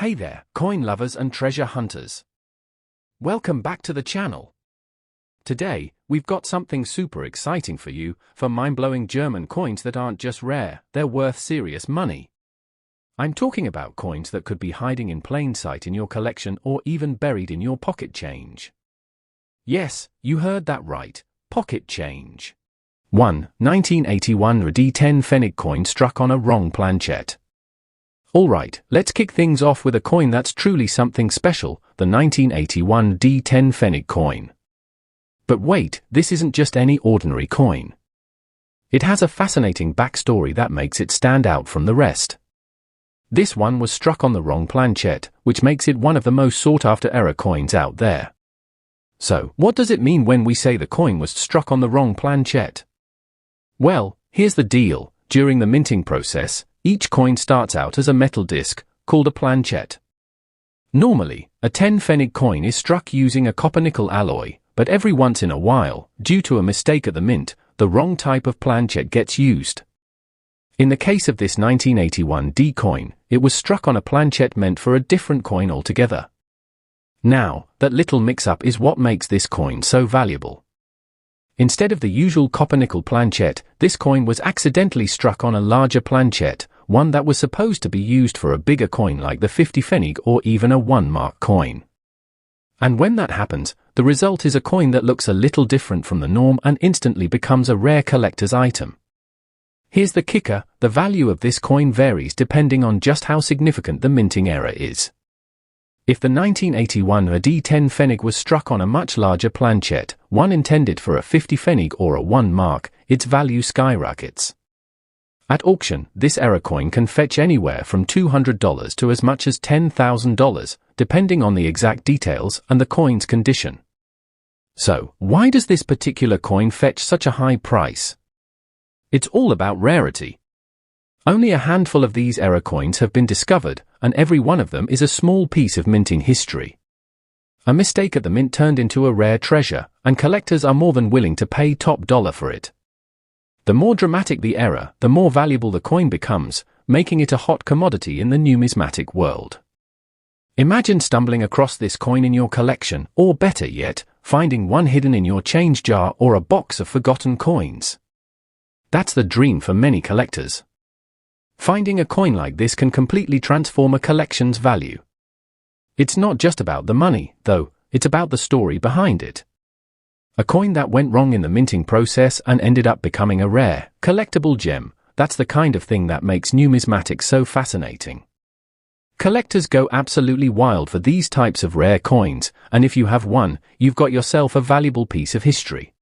Hey there, coin lovers and treasure hunters. Welcome back to the channel. Today, we've got something super exciting for you, for mind-blowing German coins that aren't just rare, they're worth serious money. I'm talking about coins that could be hiding in plain sight in your collection or even buried in your pocket change. Yes, you heard that right, pocket change. 1. 1981 D10 pfennig coin struck on a wrong planchette. Alright, let's kick things off with a coin that's truly something special, the 1981 D10 pfennig coin. But wait, this isn't just any ordinary coin. It has a fascinating backstory that makes it stand out from the rest. This one was struck on the wrong planchette, which makes it one of the most sought-after error coins out there. So, what does it mean when we say the coin was struck on the wrong planchette? Well, here's the deal. During the minting process, each coin starts out as a metal disc, called a planchette. Normally, a 10 pfennig coin is struck using a copper-nickel alloy, but every once in a while, due to a mistake at the mint, the wrong type of planchette gets used. In the case of this 1981 D coin, it was struck on a planchette meant for a different coin altogether. Now, that little mix-up is what makes this coin so valuable. Instead of the usual copper-nickel planchette, this coin was accidentally struck on a larger planchette, one that was supposed to be used for a bigger coin like the 50 pfennig or even a 1 mark coin. And when that happens, the result is a coin that looks a little different from the norm and instantly becomes a rare collector's item. Here's the kicker, the value of this coin varies depending on just how significant the minting error is. If the 1981 D10 pfennig was struck on a much larger planchette, one intended for a 50 pfennig or a 1 mark, its value skyrockets. At auction, this error coin can fetch anywhere from $200 to as much as $10,000, depending on the exact details and the coin's condition. So, why does this particular coin fetch such a high price? It's all about rarity. Only a handful of these error coins have been discovered, and every one of them is a small piece of minting history. A mistake at the mint turned into a rare treasure, and collectors are more than willing to pay top dollar for it. The more dramatic the error, the more valuable the coin becomes, making it a hot commodity in the numismatic world. Imagine stumbling across this coin in your collection, or better yet, finding one hidden in your change jar or a box of forgotten coins. That's the dream for many collectors. Finding a coin like this can completely transform a collection's value. It's not just about the money, though, it's about the story behind it. A coin that went wrong in the minting process and ended up becoming a rare, collectible gem, that's the kind of thing that makes numismatics so fascinating. Collectors go absolutely wild for these types of rare coins, and if you have one, you've got yourself a valuable piece of history.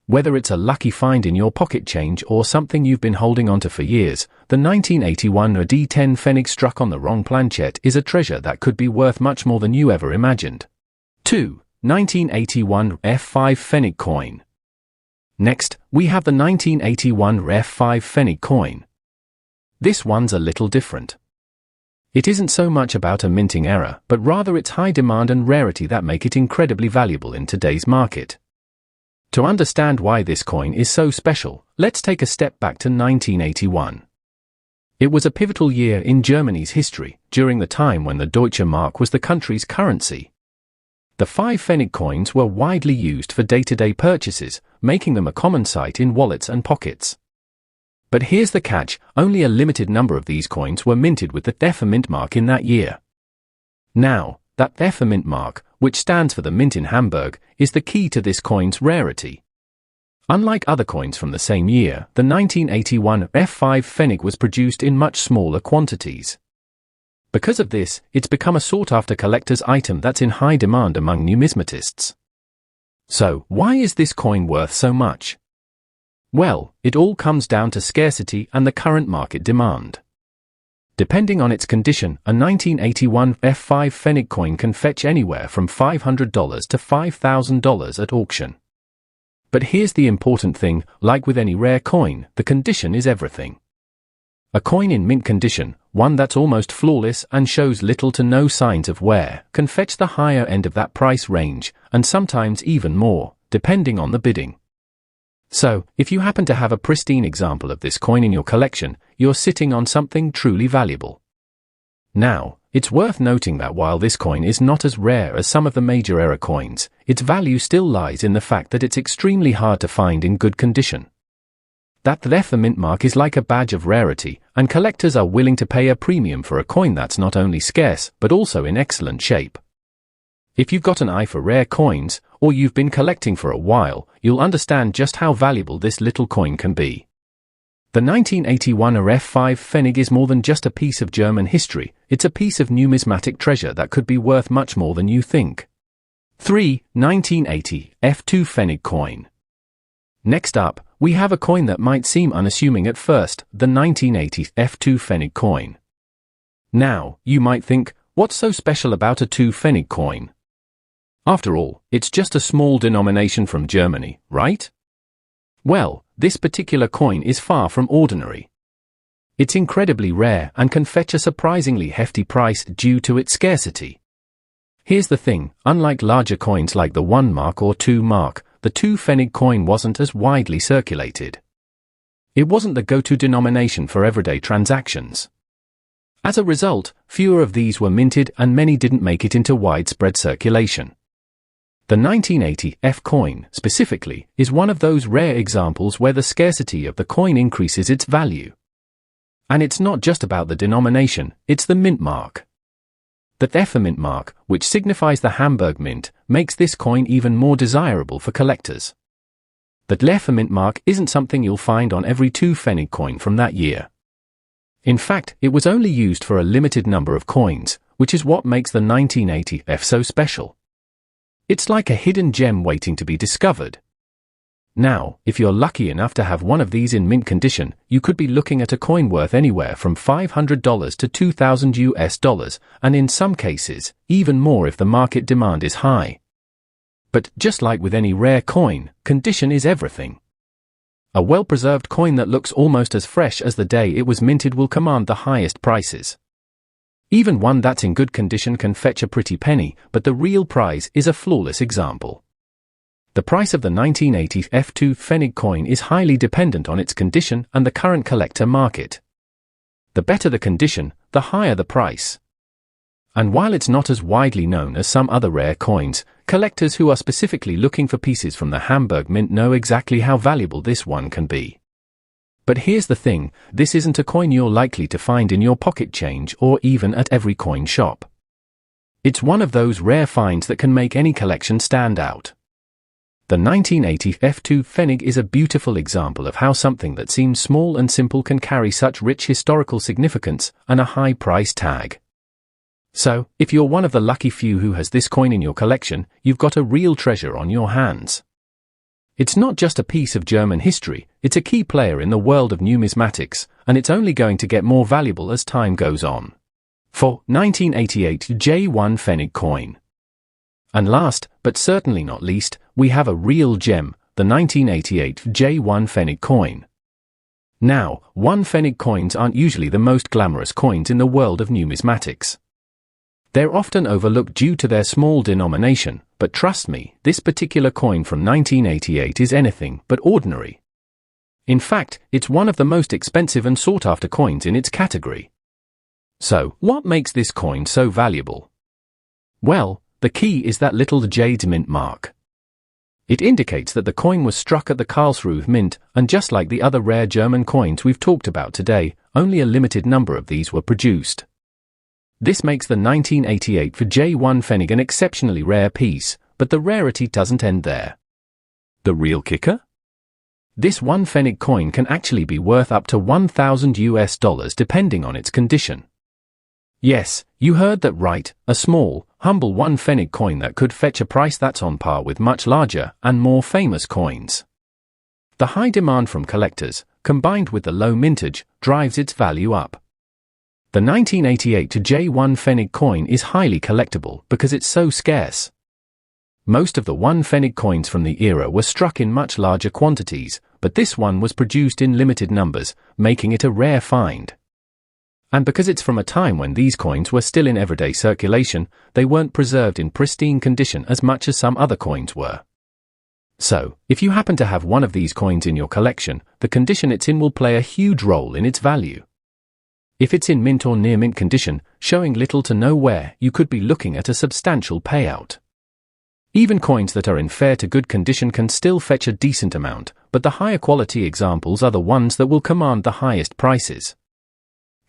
Whether it's a lucky find in your pocket change or something you've been holding onto for years, the 1981 D10 pfennig struck on the wrong planchette is a treasure that could be worth much more than you ever imagined. 2. 1981 F5 pfennig coin. Next, we have the 1981 F5 pfennig coin. This one's a little different. It isn't so much about a minting error, but rather its high demand and rarity that make it incredibly valuable in today's market. To understand why this coin is so special, let's take a step back to 1981. It was a pivotal year in Germany's history, during the time when the Deutsche Mark was the country's currency. The 5 pfennig coins were widely used for day-to-day purchases, making them a common sight in wallets and pockets. But here's the catch, only a limited number of these coins were minted with the pfeffermint mark in that year. Now, that pfeffermint mark, which stands for the mint in Hamburg, is the key to this coin's rarity. Unlike other coins from the same year, the 1981 F5 pfennig was produced in much smaller quantities. Because of this, it's become a sought-after collector's item that's in high demand among numismatists. So, why is this coin worth so much? Well, it all comes down to scarcity and the current market demand. Depending on its condition, a 1981 F5 pfennig coin can fetch anywhere from $500 to $5,000 at auction. But here's the important thing, like with any rare coin, the condition is everything. A coin in mint condition, one that's almost flawless and shows little to no signs of wear, can fetch the higher end of that price range, and sometimes even more, depending on the bidding. So, if you happen to have a pristine example of this coin in your collection, you're sitting on something truly valuable. Now, It's worth noting that while this coin is not as rare as some of the major era coins, its value still lies in the fact that it's extremely hard to find in good condition. That left the mint mark is like a badge of rarity, and collectors are willing to pay a premium for a coin that's not only scarce, but also in excellent shape. If you've got an eye for rare coins, or you've been collecting for a while, you'll understand just how valuable this little coin can be. The 1981 F5 pfennig is more than just a piece of German history, it's a piece of numismatic treasure that could be worth much more than you think. 3. 1980 F2 pfennig coin. Next up, we have a coin that might seem unassuming at first, the 1980 F2 pfennig coin. Now, you might think, what's so special about a 2 pfennig coin? After all, it's just a small denomination from Germany, right? Well, this particular coin is far from ordinary. It's incredibly rare and can fetch a surprisingly hefty price due to its scarcity. Here's the thing, unlike larger coins like the 1 mark or 2 mark, the 2 pfennig coin wasn't as widely circulated. It wasn't the go-to denomination for everyday transactions. As a result, fewer of these were minted and many didn't make it into widespread circulation. The 1980 F coin, specifically, is one of those rare examples where the scarcity of the coin increases its value. And it's not just about the denomination, it's the mint mark. The Pfeffermint mark, which signifies the Hamburg mint, makes this coin even more desirable for collectors. The Pfeffermint mark isn't something you'll find on every 2 pfennig coin from that year. In fact, it was only used for a limited number of coins, which is what makes the 1980 F so special. It's like a hidden gem waiting to be discovered. Now, if you're lucky enough to have one of these in mint condition, you could be looking at a coin worth anywhere from $500 to $2,000, and in some cases, even more if the market demand is high. But just like with any rare coin, condition is everything. A well-preserved coin that looks almost as fresh as the day it was minted will command the highest prices. Even one that's in good condition can fetch a pretty penny, but the real prize is a flawless example. The price of the 1980 F2 pfennig coin is highly dependent on its condition and the current collector market. The better the condition, the higher the price. And while it's not as widely known as some other rare coins, collectors who are specifically looking for pieces from the Hamburg mint know exactly how valuable this one can be. But here's the thing, this isn't a coin you're likely to find in your pocket change or even at every coin shop. It's one of those rare finds that can make any collection stand out. The 1980 F2 pfennig is a beautiful example of how something that seems small and simple can carry such rich historical significance and a high price tag. So, if you're one of the lucky few who has this coin in your collection, you've got a real treasure on your hands. It's not just a piece of German history, it's a key player in the world of numismatics, and it's only going to get more valuable as time goes on. For 1988 J1 pfennig coin. And last, but certainly not least, we have a real gem, the 1988 J1 pfennig coin. Now, 1 pfennig coins aren't usually the most glamorous coins in the world of numismatics. They're often overlooked due to their small denomination, but trust me, this particular coin from 1988 is anything but ordinary. In fact, it's one of the most expensive and sought-after coins in its category. So, what makes this coin so valuable? Well, the key is that little jade mint mark. It indicates that the coin was struck at the Karlsruhe mint, and just like the other rare German coins we've talked about today, only a limited number of these were produced. This makes the 1988 for J1 pfennig an exceptionally rare piece, but the rarity doesn't end there. The real kicker? This 1 pfennig coin can actually be worth up to $1,000 depending on its condition. Yes, you heard that right, a small, humble 1 pfennig coin that could fetch a price that's on par with much larger and more famous coins. The high demand from collectors, combined with the low mintage, drives its value up. The 1988 J1 pfennig coin is highly collectible because it's so scarce. Most of the 1 pfennig coins from the era were struck in much larger quantities, but this one was produced in limited numbers, making it a rare find. And because it's from a time when these coins were still in everyday circulation, they weren't preserved in pristine condition as much as some other coins were. So, if you happen to have one of these coins in your collection, the condition it's in will play a huge role in its value. If it's in mint or near mint condition, showing little to no wear, you could be looking at a substantial payout. Even coins that are in fair to good condition can still fetch a decent amount, but the higher quality examples are the ones that will command the highest prices.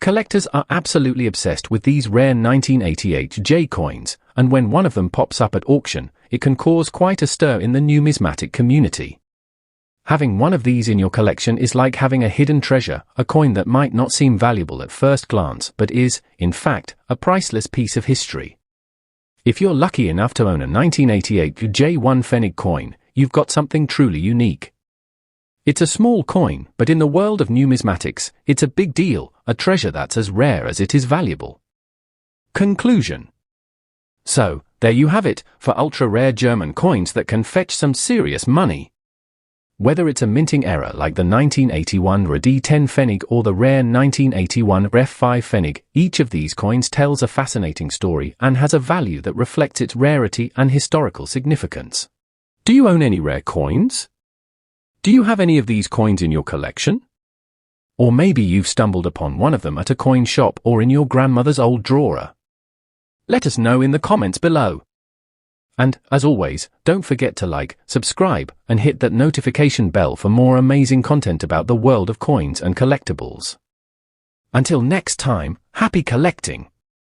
Collectors are absolutely obsessed with these rare 1988 J coins, and when one of them pops up at auction, it can cause quite a stir in the numismatic community. Having one of these in your collection is like having a hidden treasure, a coin that might not seem valuable at first glance but is, in fact, a priceless piece of history. If you're lucky enough to own a 1988 J1 pfennig coin, you've got something truly unique. It's a small coin, but in the world of numismatics, it's a big deal, a treasure that's as rare as it is valuable. Conclusion. So, there you have it, for ultra-rare German coins that can fetch some serious money. Whether it's a minting error like the 1981 RD10 pfennig or the rare 1981 Ref5 pfennig, each of these coins tells a fascinating story and has a value that reflects its rarity and historical significance. Do you own any rare coins? Do you have any of these coins in your collection? Or maybe you've stumbled upon one of them at a coin shop or in your grandmother's old drawer. Let us know in the comments below. And, as always, don't forget to like, subscribe, and hit that notification bell for more amazing content about the world of coins and collectibles. Until next time, happy collecting!